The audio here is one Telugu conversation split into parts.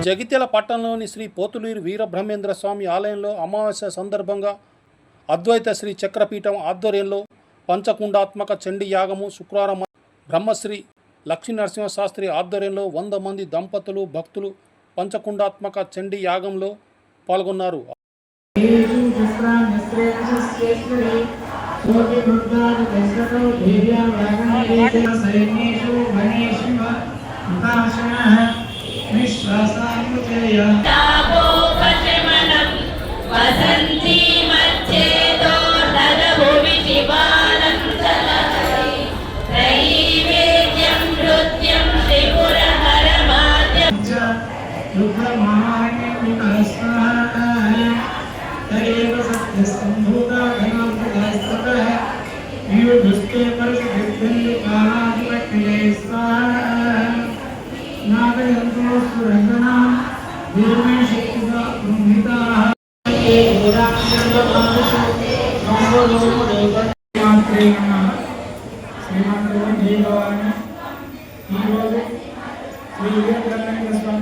జగిత్యాల పట్టణంలోని శ్రీ పోతులూరి వీరబ్రహ్మేంద్ర స్వామి ఆలయంలో అమావాస్య సందర్భంగా అద్వైత శ్రీ చక్రపీఠం ఆధ్వర్యంలో పంచకుండాత్మక చండీ యాగము శుక్రవారం బ్రహ్మశ్రీ లక్ష్మీనరసింహ శాస్త్రి ఆధ్వర్యంలో 100 మంది దంపతులు భక్తులు పంచకుండాత్మక చండీ యాగంలో పాల్గొన్నారు.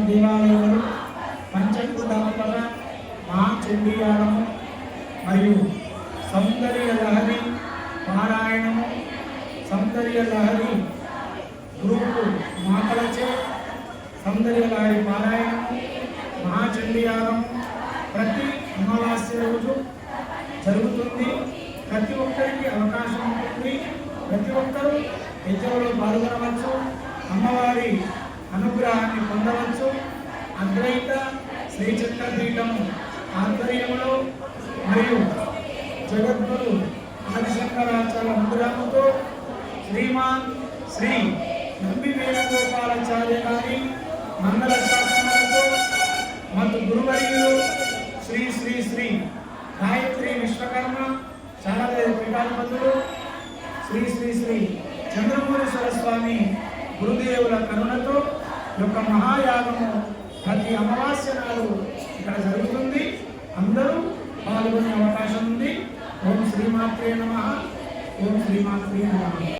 దేవాలయంలో పంచకుండాత్మక మహాచండీ యాగము మరియు సౌందర్య లహరి పారాయణము సౌందర్య లహరి గ్రూపు మాటలచే సౌందర్య లహరి పారాయణము మహాచండీ యాగము ప్రతి అమావాస్య రోజు జరుగుతుంది. ప్రతి ఒక్కరికి అవకాశం ఉంటుంది. ప్రతి ఒక్కరూ యజ్ఞంలో పాల్గొనవచ్చు. అమ్మవారి అనుగ్రహాన్ని పొందవచ్చు. అద్వైత శ్రీ చక్రపీఠము ఆధ్వర్యంలో మరియు జగద్గురు ఆదిశంకరాచార్య అనుగ్రహంతో శ్రీమాన్ శ్రీ నంబి వేణుగోపాలాచార్య గారి మంగళ శాసనాలతో ಮತ್ತು గురువర్యులు శ్రీ శ్రీ శ్రీ గాయత్రి విశ్వకర్మ శారద పీఠాధిపతులు శ్రీ శ్రీ శ్రీ చంద్రమౌళీశ్వర స్వామి గురుదేవుల కరుణతో యొక్క మహాయాగము ప్రతి అమావాస్య నాడు ఇక్కడ జరుగుతుంది. అందరూ పాల్గొనే అవకాశం ఉంది. ఓం శ్రీమాత్రే నమః. ఓం శ్రీమాత్రే నమః.